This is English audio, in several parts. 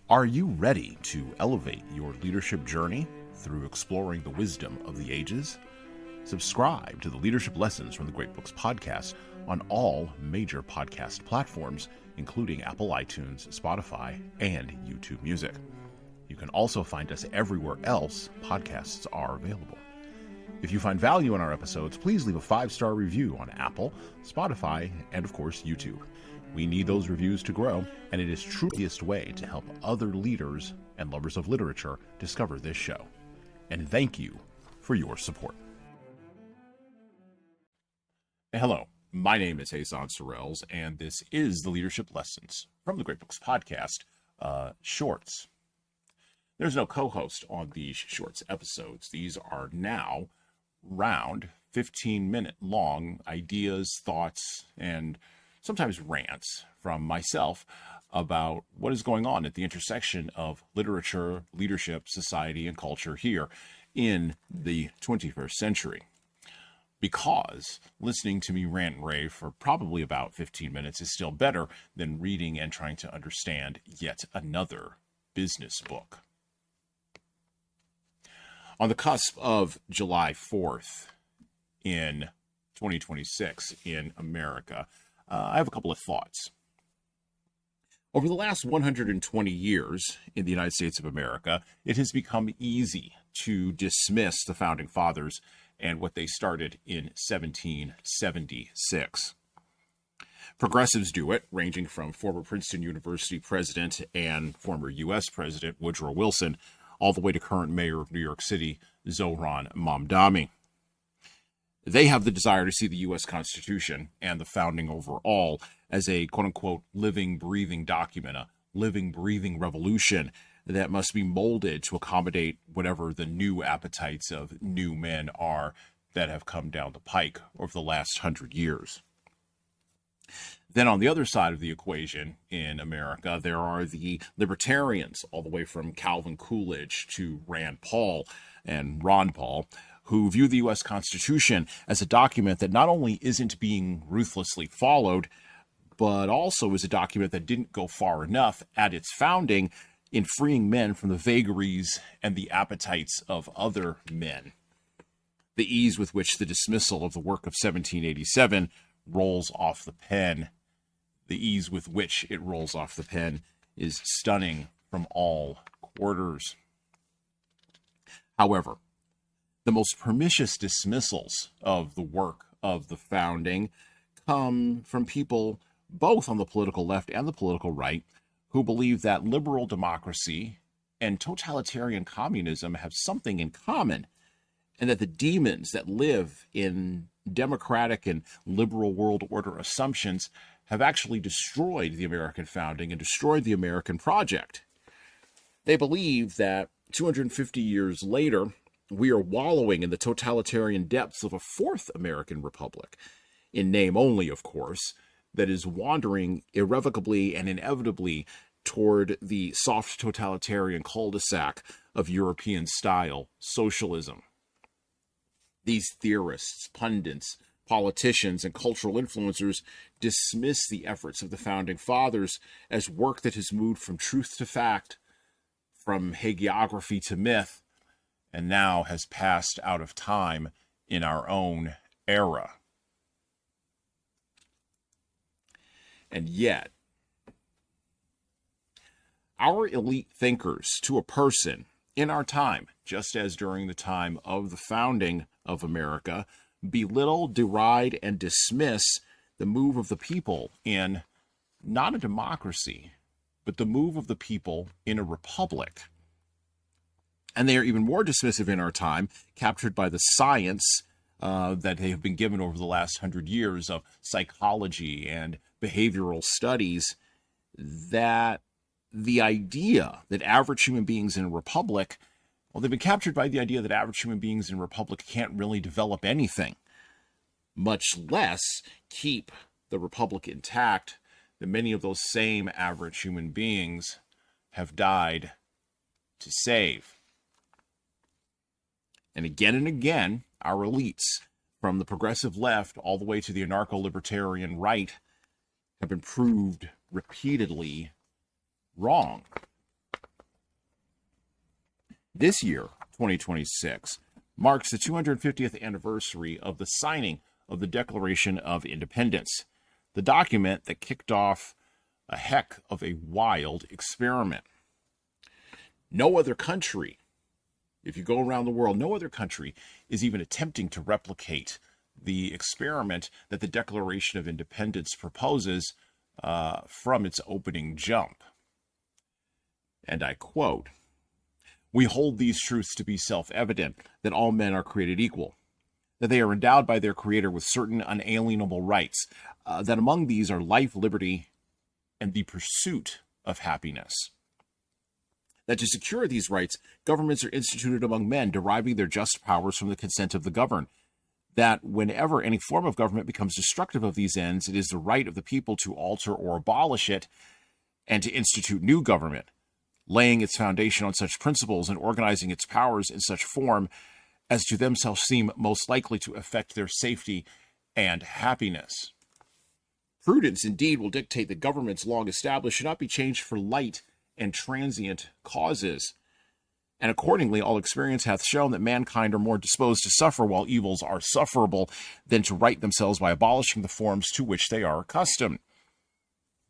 Are you ready to elevate your leadership journey through exploring the wisdom of the ages? Subscribe to the Leadership Lessons from the Great Books podcast on all major podcast platforms, including Apple iTunes, Spotify, and YouTube Music. You can also find us everywhere else podcasts are available. If you find value in our episodes, please leave a 5-star review on Apple, Spotify, and of course, YouTube. We need those reviews to grow, and it is truly the easiest way to help other leaders and lovers of literature discover this show. And thank you for your support. Hello, my name is Hasan Sorrells, and this is the Leadership Lessons from the Great Books podcast, shorts. There's no co-host on these shorts episodes. These are now round 15-minute long ideas, thoughts, and sometimes rants from myself about what is going on at the intersection of literature, leadership, society, and culture here in the 21st century. Because listening to me rant and rave for probably about 15 minutes is still better than reading and trying to understand yet another business book. On the cusp of July 4th in 2026 in America, I have a couple of thoughts. Over the last 120 years in the United States of America, it has become easy to dismiss the Founding Fathers and what they started in 1776. Progressives do it, ranging from former Princeton University president and former U.S. President Woodrow Wilson, all the way to current mayor of New York City, Zohran Mamdani. They have the desire to see the U.S. Constitution and the founding overall as a quote-unquote living, breathing document, a living, breathing revolution that must be molded to accommodate whatever the new appetites of new men are that have come down the pike over the last 100 years. Then on the other side of the equation in America, there are the libertarians, all the way from Calvin Coolidge to Rand Paul and Ron Paul, who view the U.S. Constitution as a document that not only isn't being ruthlessly followed, but also is a document that didn't go far enough at its founding in freeing men from the vagaries and the appetites of other men. The ease with which the dismissal of the work of 1787 rolls off the pen, the ease with which it rolls off the pen is stunning from all quarters. However, the most pernicious dismissals of the work of the founding come from people both on the political left and the political right who believe that liberal democracy and totalitarian communism have something in common, and that the demons that live in democratic and liberal world order assumptions have actually destroyed the American founding and destroyed the American project. They believe that 250 years later, we are wallowing in the totalitarian depths of a fourth American republic, in name only, of course, that is wandering irrevocably and inevitably toward the soft totalitarian cul-de-sac of European-style socialism. These theorists, pundits, politicians, and cultural influencers dismiss the efforts of the Founding Fathers as work that has moved from truth to fact, from hagiography to myth, and now has passed out of time in our own era. And yet, our elite thinkers, to a person, in our time, just as during the time of the founding of America, belittle, deride, and dismiss the move of the people in not a democracy, but the move of the people in a republic. And they are even more dismissive in our time, captured by the science that they have been given over the last 100 years of psychology and behavioral studies, that the idea that average human beings in a republic, well, they've been captured by the idea that average human beings in a republic can't really develop anything, much less keep the republic intact, that many of those same average human beings have died to save. And again, our elites, from the progressive left all the way to the anarcho-libertarian right, have been proved repeatedly wrong. This year, 2026, marks the 250th anniversary of the signing of the Declaration of Independence, the document that kicked off a heck of a wild experiment. No other country, if you go around the world, no other country is even attempting to replicate the experiment that the Declaration of Independence proposes from its opening jump. And I quote, "We hold these truths to be self-evident, that all men are created equal, that they are endowed by their Creator with certain unalienable rights, that among these are life, liberty, and the pursuit of happiness. That to secure these rights, governments are instituted among men, deriving their just powers from the consent of the governed. That whenever any form of government becomes destructive of these ends, it is the right of the people to alter or abolish it, and to institute new government, laying its foundation on such principles and organizing its powers in such form as to themselves seem most likely to affect their safety and happiness. Prudence indeed will dictate that governments long established should not be changed for light and transient causes. And accordingly, all experience hath shown that mankind are more disposed to suffer while evils are sufferable than to right themselves by abolishing the forms to which they are accustomed.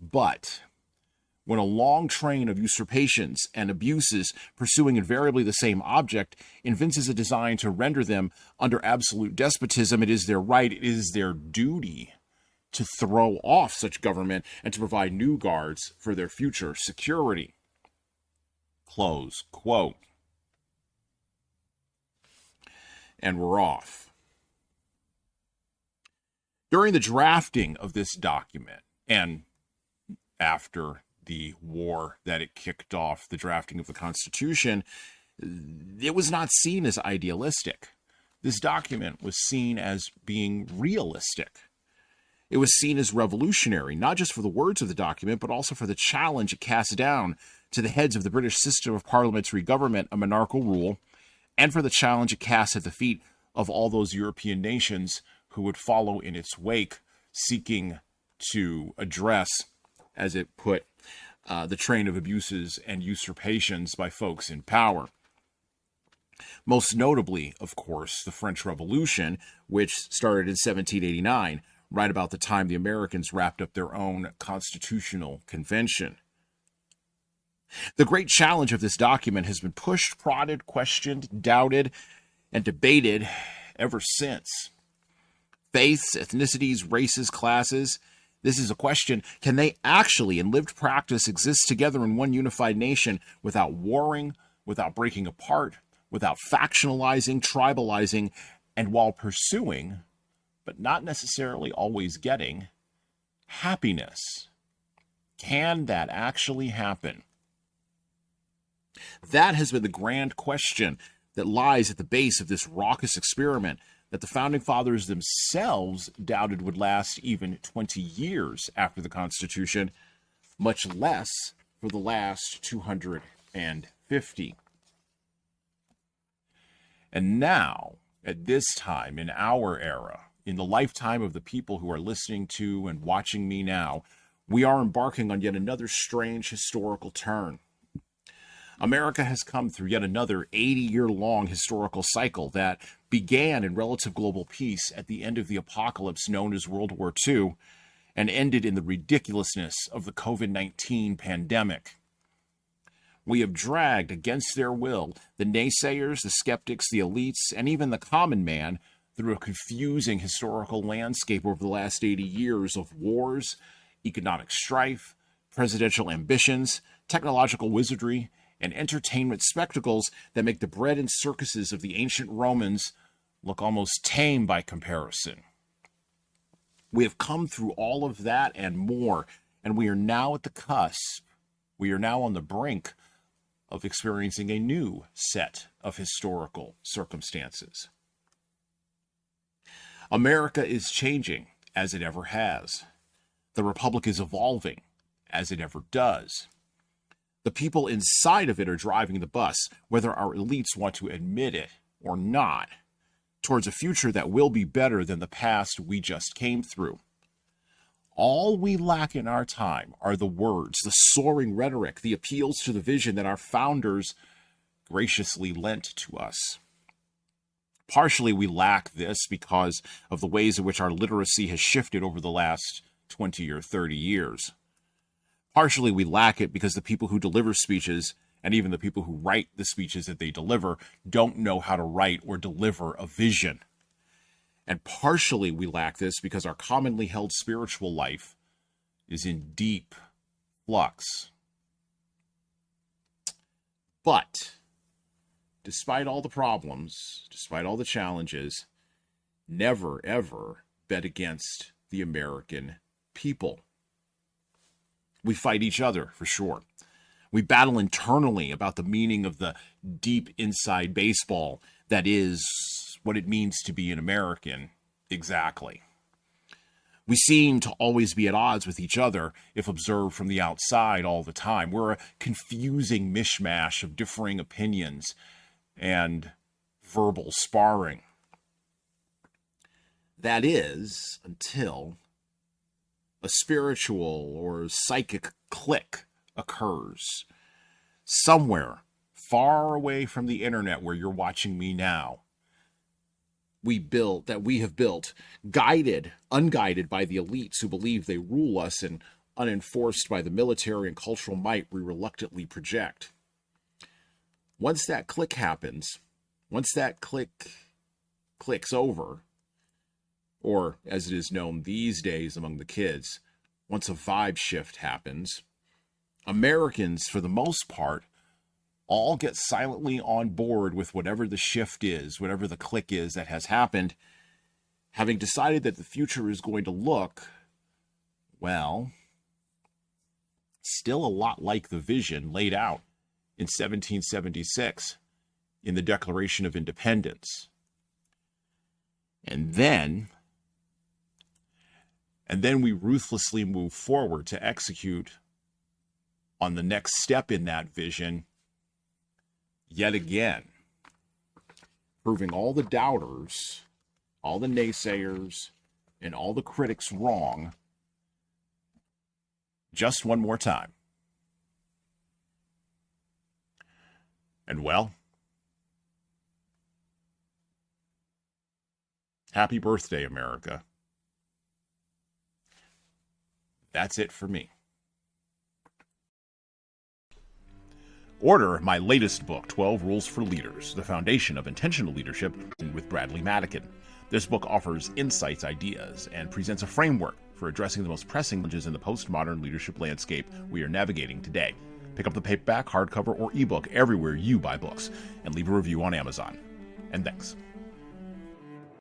But when a long train of usurpations and abuses, pursuing invariably the same object, evinces a design to render them under absolute despotism, it is their right, it is their duty to throw off such government and to provide new guards for their future security." Close quote. And we're off. During the drafting of this document, and after the war that it kicked off, the drafting of the Constitution, it was not seen as idealistic. This document was seen as being realistic. It was seen as revolutionary, not just for the words of the document, but also for the challenge it cast down to the heads of the British system of parliamentary government, a monarchical rule, and for the challenge it cast at the feet of all those European nations who would follow in its wake, seeking to address, as it put, the train of abuses and usurpations by folks in power. Most notably, of course, the French Revolution, which started in 1789, right about the time the Americans wrapped up their own constitutional convention. The great challenge of this document has been pushed, prodded, questioned, doubted, and debated ever since. Faiths, ethnicities, races, classes. This is a question: can they actually, in lived practice, exist together in one unified nation without warring, without breaking apart, without factionalizing, tribalizing, and while pursuing, but not necessarily always getting, happiness? Can that actually happen? That has been the grand question that lies at the base of this raucous experiment that the Founding Fathers themselves doubted would last even 20 years after the Constitution, much less for the last 250. And now, at this time, in our era, in the lifetime of the people who are listening to and watching me now, we are embarking on yet another strange historical turn. America has come through yet another 80-year-long historical cycle that began in relative global peace at the end of the apocalypse known as World War II and ended in the ridiculousness of the COVID-19 pandemic. We have dragged against their will the naysayers, the skeptics, the elites, and even the common man through a confusing historical landscape over the last 80 years of wars, economic strife, presidential ambitions, technological wizardry, and entertainment spectacles that make the bread and circuses of the ancient Romans look almost tame by comparison. We have come through all of that and more, and we are now at the cusp. We are now on the brink of experiencing a new set of historical circumstances. America is changing as it ever has. The Republic is evolving as it ever does. The people inside of it are driving the bus, whether our elites want to admit it or not, towards a future that will be better than the past we just came through. All we lack in our time are the words, the soaring rhetoric, the appeals to the vision that our founders graciously lent to us. Partially, we lack this because of the ways in which our literacy has shifted over the last 20 or 30 years. Partially, we lack it because the people who deliver speeches, and even the people who write the speeches that they deliver, don't know how to write or deliver a vision. And partially, we lack this because our commonly held spiritual life is in deep flux. But despite all the problems, despite all the challenges, never, ever bet against the American people. We fight each other, for sure. We battle internally about the meaning of the deep inside baseball that is what it means to be an American, exactly. We seem to always be at odds with each other if observed from the outside all the time. We're a confusing mishmash of differing opinions and verbal sparring. That is, until a spiritual or psychic click occurs somewhere far away from the internet where you're watching me now. We have built, unguided by the elites who believe they rule us, and unenforced by the military and cultural might we reluctantly project. Once that click happens, once that clicks over, or as it is known these days among the kids, once a vibe shift happens, Americans, for the most part, all get silently on board with whatever the shift is, whatever the click is that has happened, having decided that the future is going to look, well, still a lot like the vision laid out in 1776 in the Declaration of Independence. And then we ruthlessly move forward to execute on the next step in that vision yet again, proving all the doubters, all the naysayers, and all the critics wrong just one more time. And well, happy birthday, America. That's it for me. Order my latest book, 12 Rules for Leaders, The Foundation of Intentional Leadership, with Bradley Madigan. This book offers insights, ideas, and presents a framework for addressing the most pressing challenges in the postmodern leadership landscape we are navigating today. Pick up the paperback, hardcover, or ebook everywhere you buy books, and leave a review on Amazon. And thanks.